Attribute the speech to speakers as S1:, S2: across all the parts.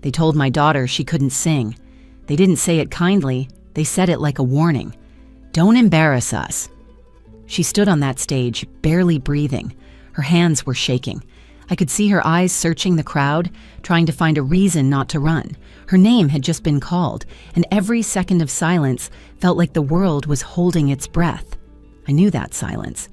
S1: They told my daughter she couldn't sing. They didn't say it kindly, they said it like a warning. Don't embarrass us. She stood on that stage, barely breathing. Her hands were shaking. I could see her eyes searching the crowd, trying to find a reason not to run. Her name had just been called, and every second of silence felt like the world was holding its breath. I knew that silence.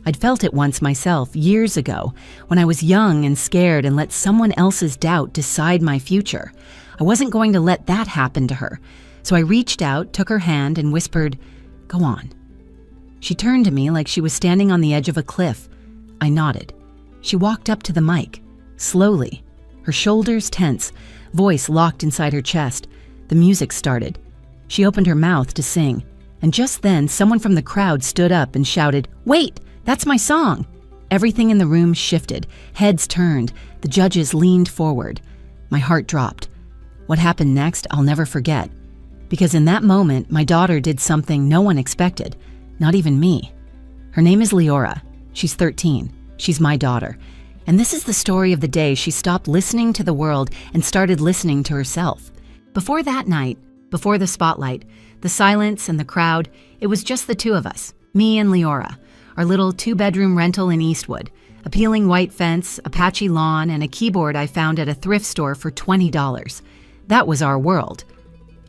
S1: I'd felt it once myself, years ago, when I was young and scared and let someone else's doubt decide my future. I wasn't going to let that happen to her, so I reached out, took her hand, and whispered, "Go on." She turned to me like she was standing on the edge of a cliff. I nodded. She walked up to the mic, slowly, her shoulders tense, voice locked inside her chest. The music started. She opened her mouth to sing, and just then someone from the crowd stood up and shouted, "Wait, that's my song!" Everything in the room shifted, heads turned, the judges leaned forward. My heart dropped. What happened next, I'll never forget, because in that moment, my daughter did something no one expected, not even me. Her name is Leora. She's 13. She's my daughter. And this is the story of the day she stopped listening to the world and started listening to herself. Before that night, before the spotlight, the silence and the crowd, it was just the two of us, me and Leora, our little 2-bedroom rental in Eastwood, a peeling white fence, a patchy lawn, and a keyboard I found at a thrift store for $20. That was our world.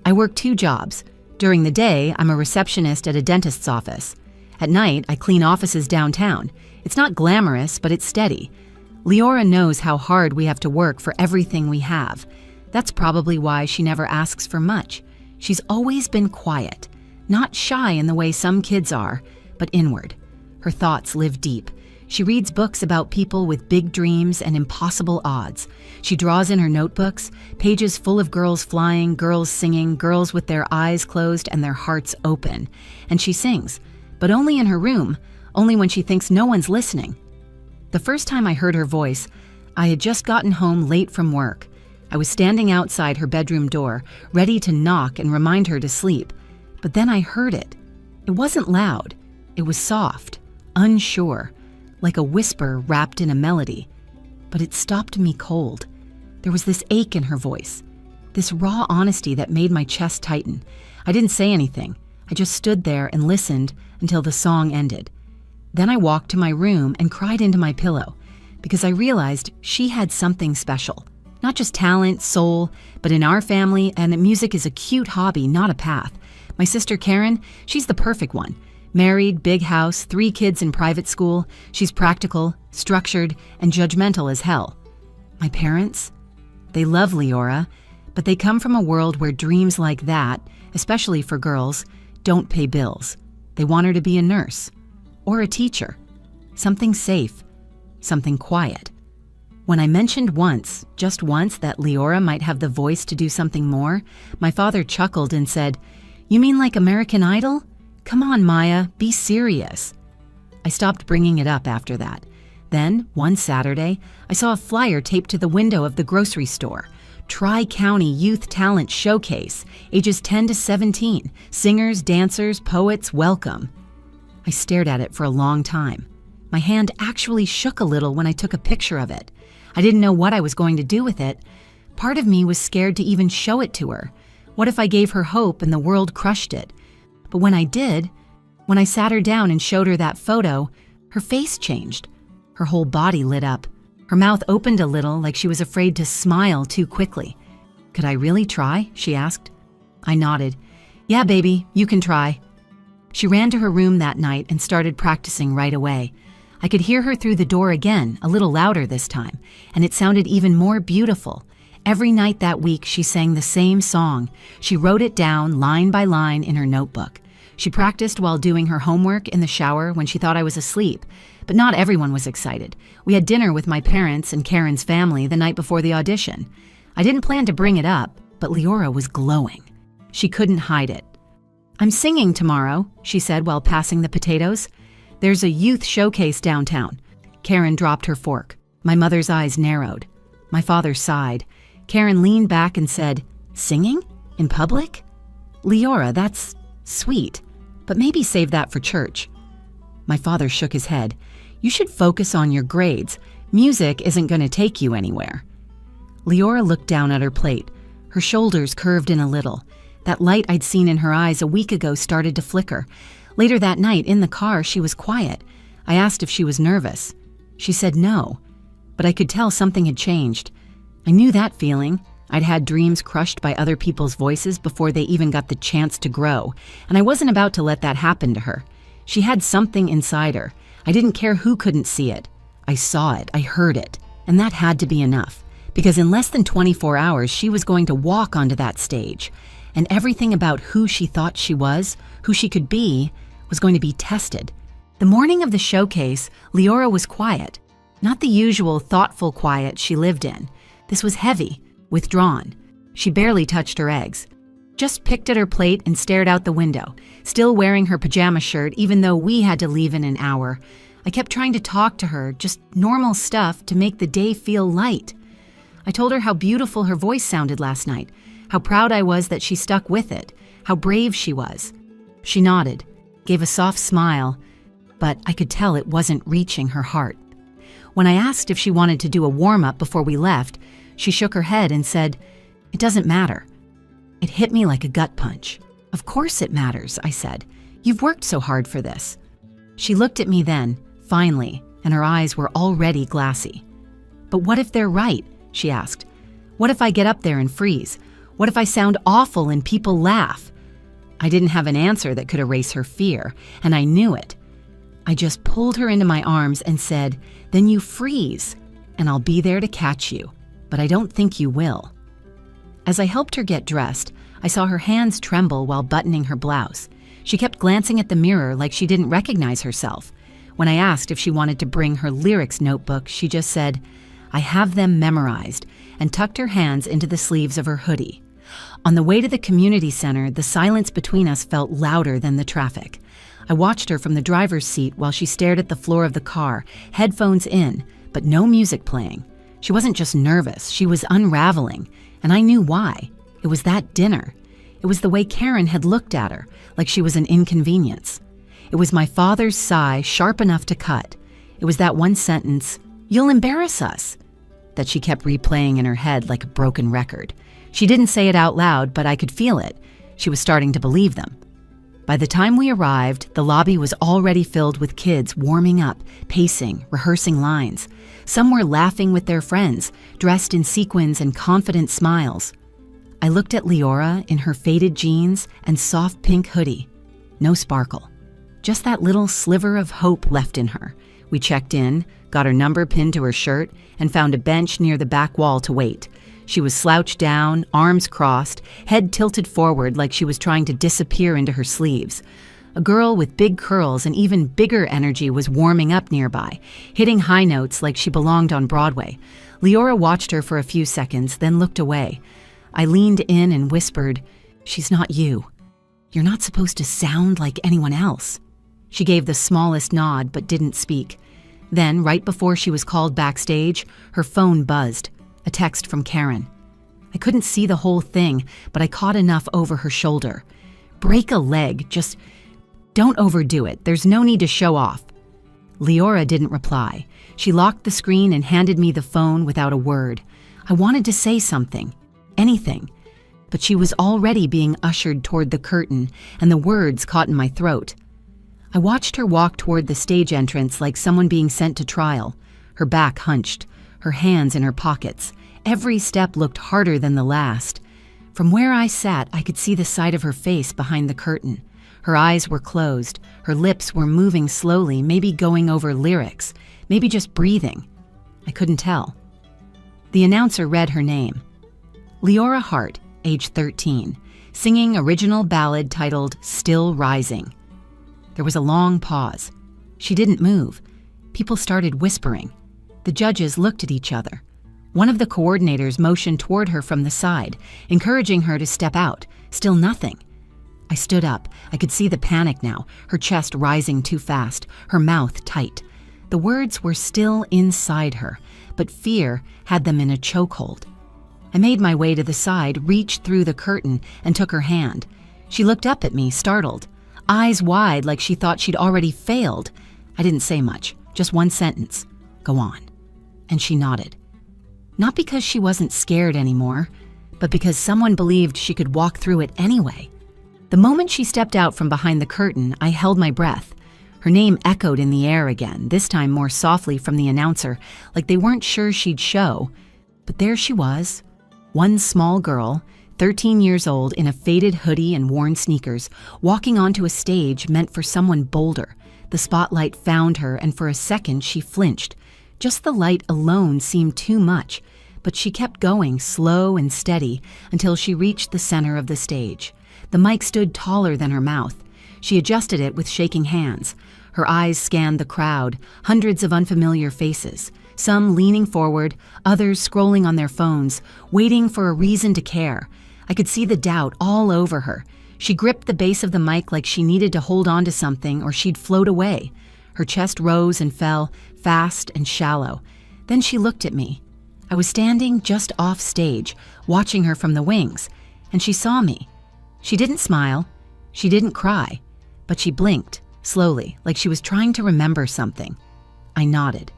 S1: I work 2 jobs. During the day, I'm a receptionist at a dentist's office. At night, I clean offices downtown. It's not glamorous, but it's steady. Leora knows how hard we have to work for everything we have. That's probably why she never asks for much. She's always been quiet, not shy in the way some kids are, but inward. Her thoughts live deep. She reads books about people with big dreams and impossible odds. She draws in her notebooks, pages full of girls flying, girls singing, girls with their eyes closed and their hearts open. And she sings, but only in her room, only when she thinks no one's listening. The first time I heard her voice, I had just gotten home late from work. I was standing outside her bedroom door, ready to knock and remind her to sleep. But then I heard it. It wasn't loud. It was soft, unsure, like a whisper wrapped in a melody. But it stopped me cold. There was this ache in her voice, this raw honesty that made my chest tighten. I didn't say anything. I just stood there and listened until the song ended. Then I walked to my room and cried into my pillow because I realized she had something special. Not just talent, soul, but in our family, and that music is a cute hobby, not a path. My sister Karen, she's the perfect one. Married, big house, 3 kids in private school. She's practical, structured, and judgmental as hell. My parents? They love Leora, but they come from a world where dreams like that, especially for girls, don't pay bills. They want her to be a nurse or a teacher, something safe, something quiet. When I mentioned once, just once, that Leora might have the voice to do something more, my father chuckled and said, "You mean like American Idol? Come on, Maya, be serious." I stopped bringing it up after that. Then, one Saturday, I saw a flyer taped to the window of the grocery store. Tri-County Youth Talent Showcase, ages 10 to 17. Singers, dancers, poets, welcome. I stared at it for a long time. My hand actually shook a little when I took a picture of it. I didn't know what I was going to do with it. Part of me was scared to even show it to her. What if I gave her hope and the world crushed it? But when I did, when I sat her down and showed her that photo, her face changed. Her whole body lit up. Her mouth opened a little, like she was afraid to smile too quickly. "Could I really try?" she asked. I nodded. "Yeah, baby, you can try." She ran to her room that night and started practicing right away. I could hear her through the door again, a little louder this time, and it sounded even more beautiful. Every night that week, she sang the same song. She wrote it down line by line in her notebook. She practiced while doing her homework in the shower when she thought I was asleep. But not everyone was excited. We had dinner with my parents and Karen's family the night before the audition. I didn't plan to bring it up, but Leora was glowing. She couldn't hide it. "I'm singing tomorrow," she said while passing the potatoes. "There's a youth showcase downtown." Karen dropped her fork. My mother's eyes narrowed. My father sighed. Karen leaned back and said, "Singing? In public? Leora, that's sweet, but maybe save that for church." My father shook his head. "You should focus on your grades. Music isn't going to take you anywhere." Leora looked down at her plate. Her shoulders curved in a little. That light I'd seen in her eyes a week ago started to flicker. Later that night, in the car, she was quiet. I asked if she was nervous. She said no, but I could tell something had changed. I knew that feeling. I'd had dreams crushed by other people's voices before they even got the chance to grow, and I wasn't about to let that happen to her. She had something inside her. I didn't care who couldn't see it. I saw it, I heard it, and that had to be enough, because in less than 24 hours, she was going to walk onto that stage, and everything about who she thought she was, who she could be, was going to be tested. The morning of the showcase, Leora was quiet. Not the usual thoughtful quiet she lived in. This was heavy, withdrawn. She barely touched her eggs. Just picked at her plate and stared out the window, still wearing her pajama shirt even though we had to leave in an hour. I kept trying to talk to her, just normal stuff to make the day feel light. I told her how beautiful her voice sounded last night, how proud I was that she stuck with it, how brave she was. She nodded, gave a soft smile, but I could tell it wasn't reaching her heart. When I asked if she wanted to do a warm-up before we left, she shook her head and said, "It doesn't matter." It hit me like a gut punch. "Of course it matters," I said. "You've worked so hard for this." She looked at me then, finally, and her eyes were already glassy. "But what if they're right?" she asked. "What if I get up there and freeze? What if I sound awful and people laugh?" I didn't have an answer that could erase her fear, and I knew it. I just pulled her into my arms and said, "Then you freeze, and I'll be there to catch you, but I don't think you will." As I helped her get dressed, I saw her hands tremble while buttoning her blouse. She kept glancing at the mirror like she didn't recognize herself. When I asked if she wanted to bring her lyrics notebook, she just said, "I have them memorized," and tucked her hands into the sleeves of her hoodie. On the way to the community center, the silence between us felt louder than the traffic. I watched her from the driver's seat while she stared at the floor of the car, headphones in, but no music playing. She wasn't just nervous, she was unraveling, and I knew why. It was that dinner. It was the way Karen had looked at her, like she was an inconvenience. It was my father's sigh, sharp enough to cut. It was that one sentence, "You'll embarrass us," that she kept replaying in her head like a broken record. She didn't say it out loud, but I could feel it. She was starting to believe them. By the time we arrived, the lobby was already filled with kids warming up, pacing, rehearsing lines. Some were laughing with their friends, dressed in sequins and confident smiles. I looked at Leora in her faded jeans and soft pink hoodie. No sparkle. Just that little sliver of hope left in her. We checked in, got her number pinned to her shirt, and found a bench near the back wall to wait. She was slouched down, arms crossed, head tilted forward like she was trying to disappear into her sleeves. A girl with big curls and even bigger energy was warming up nearby, hitting high notes like she belonged on Broadway. Leora watched her for a few seconds, then looked away. I leaned in and whispered, "She's not you. You're not supposed to sound like anyone else." She gave the smallest nod but didn't speak. Then, right before she was called backstage, her phone buzzed. A text from Karen. I couldn't see the whole thing, but I caught enough over her shoulder. "Break a leg, just don't overdo it. There's no need to show off." Leora didn't reply. She locked the screen and handed me the phone without a word. I wanted to say something, anything, but she was already being ushered toward the curtain, and the words caught in my throat. I watched her walk toward the stage entrance like someone being sent to trial, her back hunched, her hands in her pockets. Every step looked harder than the last. From where I sat, I could see the side of her face behind the curtain. Her eyes were closed, her lips were moving slowly, maybe going over lyrics, maybe just breathing. I couldn't tell. The announcer read her name. Leora Hart, age 13, singing original ballad titled "Still Rising." There was a long pause. She didn't move. People started whispering. The judges looked at each other. One of the coordinators motioned toward her from the side, encouraging her to step out. Still nothing. I stood up. I could see the panic now, her chest rising too fast, her mouth tight. The words were still inside her, but fear had them in a chokehold. I made my way to the side, reached through the curtain, and took her hand. She looked up at me, startled, eyes wide like she thought she'd already failed. I didn't say much, just one sentence. "Go on." And she nodded. Not because she wasn't scared anymore, but because someone believed she could walk through it anyway. The moment she stepped out from behind the curtain, I held my breath. Her name echoed in the air again, this time more softly from the announcer, like they weren't sure she'd show. But there she was, one small girl, 13 years old, in a faded hoodie and worn sneakers, walking onto a stage meant for someone bolder. The spotlight found her, and for a second she flinched. Just the light alone seemed too much, but she kept going, slow and steady, until she reached the center of the stage. The mic stood taller than her mouth. She adjusted it with shaking hands. Her eyes scanned the crowd, hundreds of unfamiliar faces, some leaning forward, others scrolling on their phones, waiting for a reason to care. I could see the doubt all over her. She gripped the base of the mic like she needed to hold on to something or she'd float away. Her chest rose and fell, fast and shallow. Then she looked at me. I was standing just off stage, watching her from the wings, and she saw me. She didn't smile. She didn't cry, but she blinked, slowly, like she was trying to remember something. I nodded.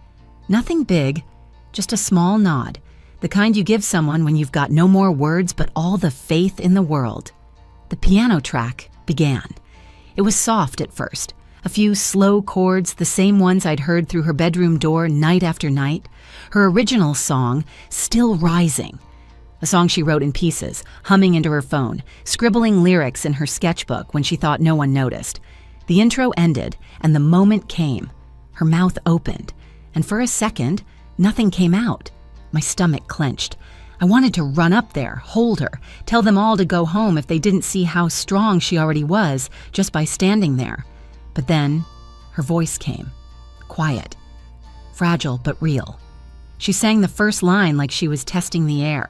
S1: Nothing big, just a small nod, the kind you give someone when you've got no more words but all the faith in the world. The piano track began. It was soft at first, a few slow chords, the same ones I'd heard through her bedroom door night after night, her original song, Still Rising. A song she wrote in pieces, humming into her phone, scribbling lyrics in her sketchbook when she thought no one noticed. The intro ended, and the moment came. Her mouth opened, and for a second, nothing came out. My stomach clenched. I wanted to run up there, hold her, tell them all to go home if they didn't see how strong she already was just by standing there. But then, her voice came. Quiet. Fragile but real. She sang the first line like she was testing the air.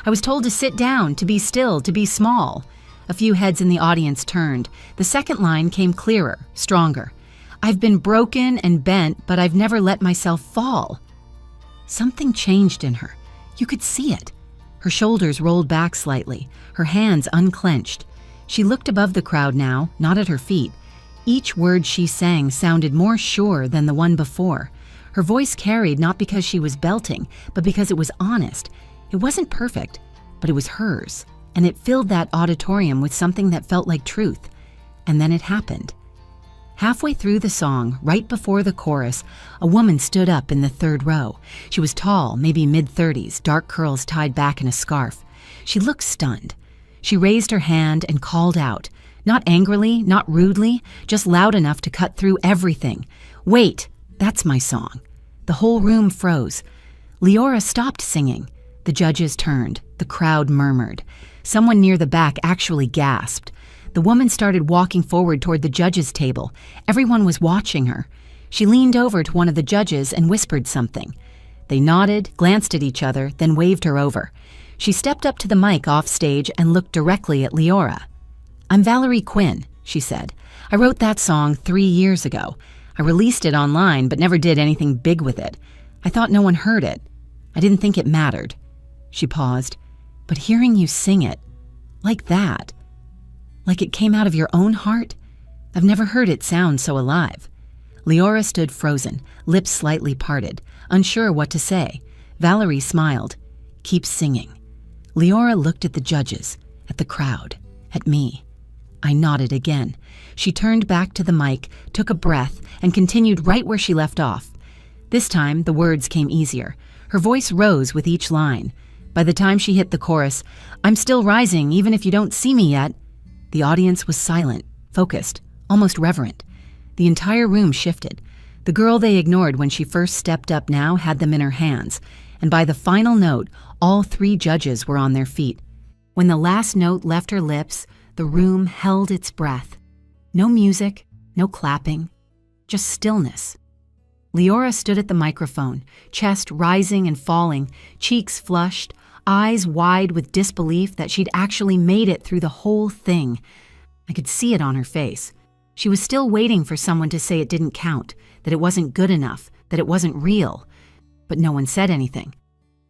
S1: I was told to sit down, to be still, to be small. A few heads in the audience turned. The second line came clearer, stronger. I've been broken and bent, but I've never let myself fall. Something changed in her. You could see it. Her shoulders rolled back slightly, her hands unclenched. She looked above the crowd now, not at her feet. Each word she sang sounded more sure than the one before. Her voice carried not because she was belting, but because it was honest. It wasn't perfect, but it was hers, and it filled that auditorium with something that felt like truth. And then it happened. Halfway through the song, right before the chorus, a woman stood up in the third row. She was tall, maybe mid-30s, dark curls tied back in a scarf. She looked stunned. She raised her hand and called out, not angrily, not rudely, just loud enough to cut through everything. "Wait, that's my song." The whole room froze. Leora stopped singing. The judges turned. The crowd murmured. Someone near the back actually gasped. The woman started walking forward toward the judges' table. Everyone was watching her. She leaned over to one of the judges and whispered something. They nodded, glanced at each other, then waved her over. She stepped up to the mic off stage and looked directly at Leora. "I'm Valerie Quinn," she said. "I wrote that song 3 years ago. I released it online, but never did anything big with it. I thought no one heard it. I didn't think it mattered." She paused. "But hearing you sing it, like that, like it came out of your own heart, I've never heard it sound so alive." Leora stood frozen, lips slightly parted, unsure what to say. Valerie smiled. "Keep singing." Leora looked at the judges, at the crowd, at me. I nodded again. She turned back to the mic, took a breath, and continued right where she left off. This time, the words came easier. Her voice rose with each line. By the time she hit the chorus, "I'm still rising, even if you don't see me yet," the audience was silent, focused, almost reverent. The entire room shifted. The girl they ignored when she first stepped up now had them in her hands, and by the final note, all 3 judges were on their feet. When the last note left her lips, the room held its breath. No music, no clapping, just stillness. Leora stood at the microphone, chest rising and falling, cheeks flushed, eyes wide with disbelief that she'd actually made it through the whole thing. I could see it on her face. She was still waiting for someone to say it didn't count, that it wasn't good enough, that it wasn't real. But no one said anything.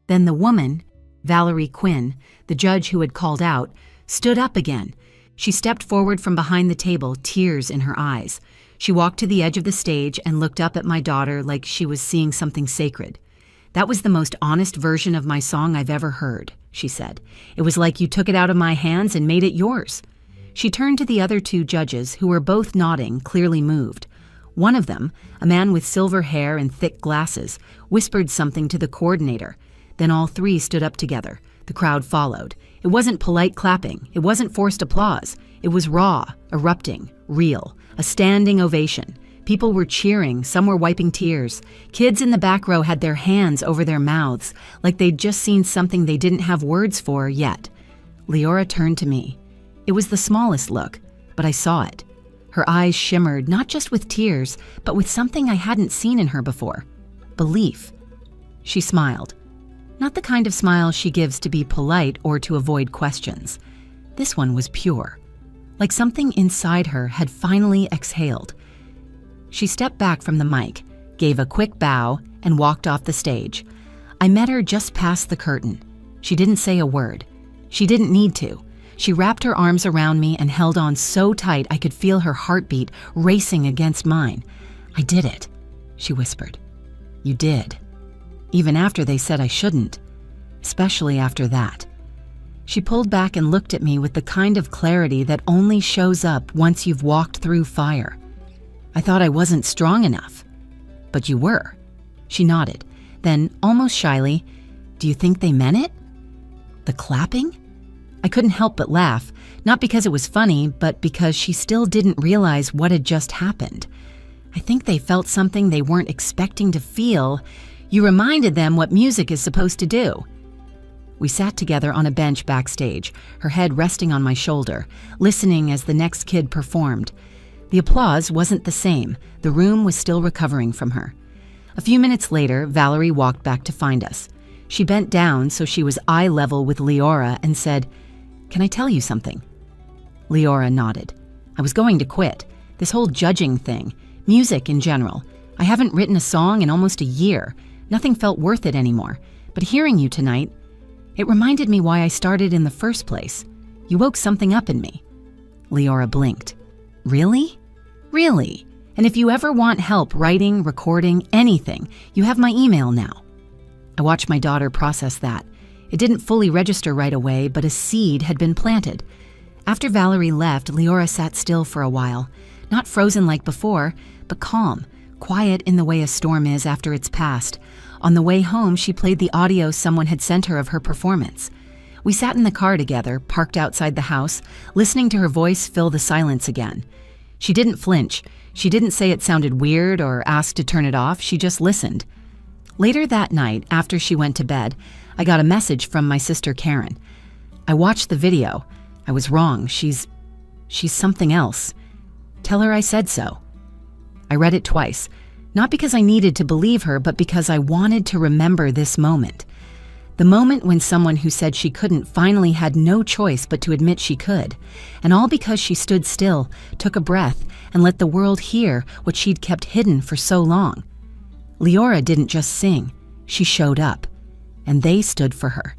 S1: Then the woman, Valerie Quinn, the judge who had called out, stood up again. She stepped forward from behind the table, tears in her eyes. She walked to the edge of the stage and looked up at my daughter like she was seeing something sacred. "That was the most honest version of my song I've ever heard," she said. "It was like you took it out of my hands and made it yours." She turned to the other two judges, who were both nodding, clearly moved. One of them, a man with silver hair and thick glasses, whispered something to the coordinator. Then all three stood up together. The crowd followed. It wasn't polite clapping. It wasn't forced applause. It was raw, erupting, real, a standing ovation. People were cheering, some were wiping tears. Kids in the back row had their hands over their mouths, like they'd just seen something they didn't have words for yet. Leora turned to me. It was the smallest look, but I saw it. Her eyes shimmered not just with tears, but with something I hadn't seen in her before. Belief. She smiled. Not the kind of smile she gives to be polite or to avoid questions. This one was pure. Like something inside her had finally exhaled. She stepped back from the mic, gave a quick bow, and walked off the stage. I met her just past the curtain. She didn't say a word. She didn't need to. She wrapped her arms around me and held on so tight I could feel her heartbeat racing against mine. "I did it," she whispered. "You did." Even after they said I shouldn't. Especially after that. She pulled back and looked at me with the kind of clarity that only shows up once you've walked through fire. "I thought I wasn't strong enough." "But you were." She nodded. Then, almost shyly, "Do you think they meant it?" "The clapping?" I couldn't help but laugh, not because it was funny, but because she still didn't realize what had just happened. "I think they felt something they weren't expecting to feel. You reminded them what music is supposed to do." We sat together on a bench backstage, her head resting on my shoulder, listening as the next kid performed. The applause wasn't the same. The room was still recovering from her. A few minutes later, Valerie walked back to find us. She bent down so she was eye level with Leora and said, "Can I tell you something?" Leora nodded. "I was going to quit. This whole judging thing, music in general. I haven't written a song in almost a year. Nothing felt worth it anymore. But hearing you tonight, it reminded me why I started in the first place. You woke something up in me." Leora blinked. "Really?" "Really. And if you ever want help writing, recording, anything, you have my email now." I watched my daughter process that. It didn't fully register right away, but a seed had been planted. After Valerie left, Leora sat still for a while. Not frozen like before, but calm, quiet in the way a storm is after it's passed. On the way home, she played the audio someone had sent her of her performance. We sat in the car together, parked outside the house, listening to her voice fill the silence again. She didn't flinch. She didn't say it sounded weird or ask to turn it off. She just listened. Later that night, after she went to bed, I got a message from my sister Karen. "I watched the video. I was wrong. She's something else. Tell her I said so." I read it twice, not because I needed to believe her, but because I wanted to remember this moment. The moment when someone who said she couldn't finally had no choice but to admit she could. And all because she stood still, took a breath, and let the world hear what she'd kept hidden for so long. Leora didn't just sing. She showed up. And they stood for her.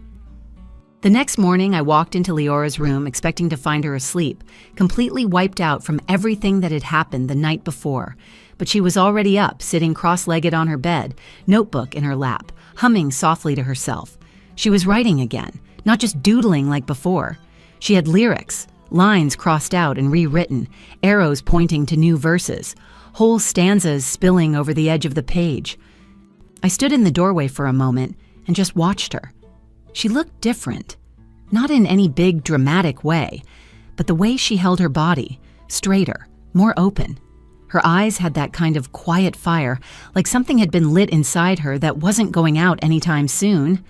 S1: The next morning, I walked into Leora's room expecting to find her asleep, completely wiped out from everything that had happened the night before. But she was already up, sitting cross-legged on her bed, notebook in her lap, humming softly to herself. She was writing again, not just doodling like before. She had lyrics, lines crossed out and rewritten, arrows pointing to new verses, whole stanzas spilling over the edge of the page. I stood in the doorway for a moment and just watched her. She looked different, not in any big dramatic way, but the way she held her body, straighter, more open. Her eyes had that kind of quiet fire, like something had been lit inside her that wasn't going out anytime soon.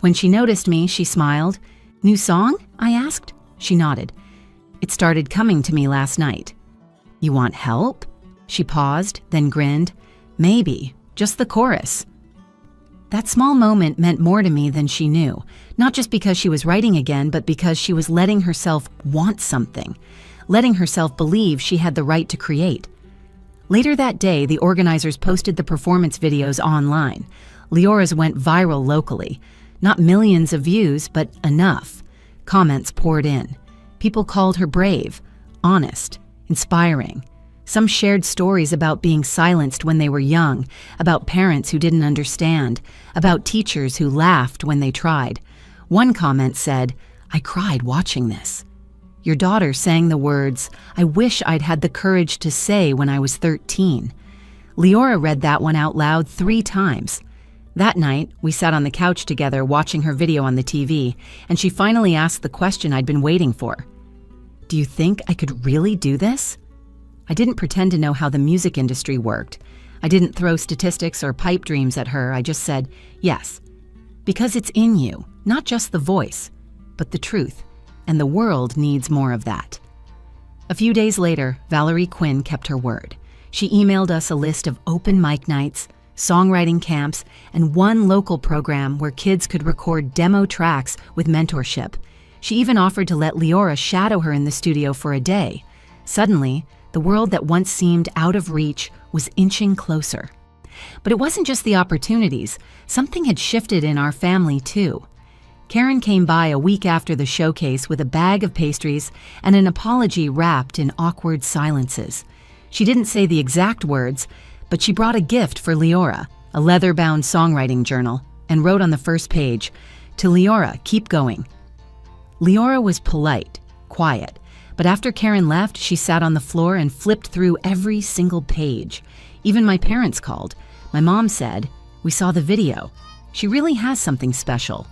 S1: When she noticed me, she smiled. "New song?" I asked. She nodded. "It started coming to me last night." "You want help?" She paused, then grinned. "Maybe, just the chorus." That small moment meant more to me than she knew, not just because she was writing again, but because she was letting herself want something, letting herself believe she had the right to create. Later that day, the organizers posted the performance videos online. Leora's went viral locally. Not millions of views, but enough. Comments poured in. People called her brave, honest, inspiring. Some shared stories about being silenced when they were young, about parents who didn't understand, about teachers who laughed when they tried. One comment said, "I cried watching this." Your daughter sang the words, "I wish I'd had the courage to say when I was 13. Leora read that one out loud 3 times. That night, we sat on the couch together watching her video on the TV, and she finally asked the question I'd been waiting for. "Do you think I could really do this?" I didn't pretend to know how the music industry worked. I didn't throw statistics or pipe dreams at her. I just said, yes, because it's in you, not just the voice, but the truth, and the world needs more of that. A few days later, Valerie Quinn kept her word. She emailed us a list of open mic nights, songwriting camps, and one local program where kids could record demo tracks with mentorship. She even offered to let Leora shadow her in the studio for a day. Suddenly, the world that once seemed out of reach was inching closer. But it wasn't just the opportunities. Something had shifted in our family, too. Karen came by a week after the showcase with a bag of pastries and an apology wrapped in awkward silences. She didn't say the exact words, but she brought a gift for Leora, a leather-bound songwriting journal, and wrote on the first page, "To Leora, keep going." Leora was polite, quiet, but after Karen left, she sat on the floor and flipped through every single page. Even my parents called. My mom said, "We saw the video. She really has something special."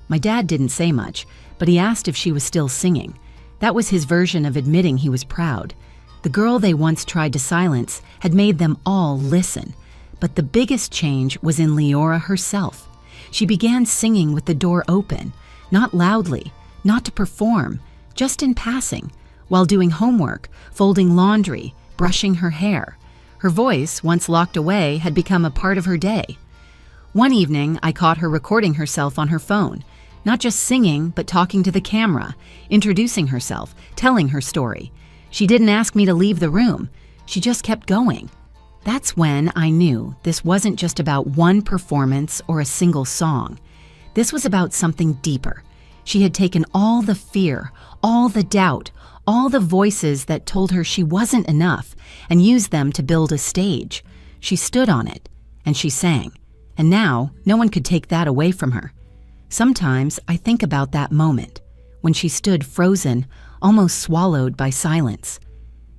S1: My dad didn't say much, but he asked if she was still singing. That was his version of admitting he was proud. The girl they once tried to silence had made them all listen. But the biggest change was in Leora herself. She began singing with the door open, not loudly, not to perform, just in passing, while doing homework, folding laundry, brushing her hair. Her voice, once locked away, had become a part of her day. One evening, I caught her recording herself on her phone, not just singing, but talking to the camera, introducing herself, telling her story. She didn't ask me to leave the room. She just kept going. That's when I knew this wasn't just about one performance or a single song. This was about something deeper. She had taken all the fear, all the doubt, all the voices that told her she wasn't enough, and used them to build a stage. She stood on it, and she sang. And now, no one could take that away from her. Sometimes I think about that moment, when she stood frozen, almost swallowed by silence.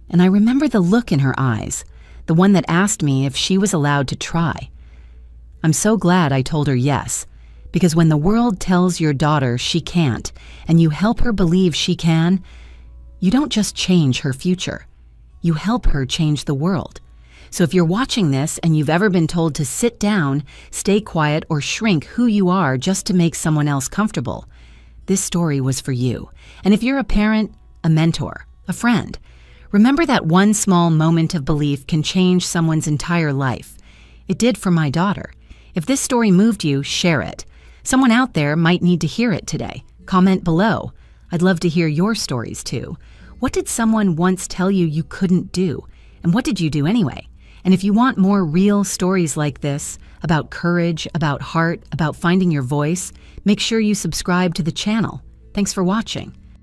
S1: And I remember the look in her eyes, the one that asked me if she was allowed to try. I'm so glad I told her yes, because when the world tells your daughter she can't, and you help her believe she can, you don't just change her future. You help her change the world. So if you're watching this and you've ever been told to sit down, stay quiet, or shrink who you are just to make someone else comfortable, this story was for you. And if you're a parent, a mentor, a friend, remember that one small moment of belief can change someone's entire life. It did for my daughter. If this story moved you, share it. Someone out there might need to hear it today. Comment below. I'd love to hear your stories too. What did someone once tell you you couldn't do? And what did you do anyway? And if you want more real stories like this, about courage, about heart, about finding your voice, make sure you subscribe to the channel. Thanks for watching.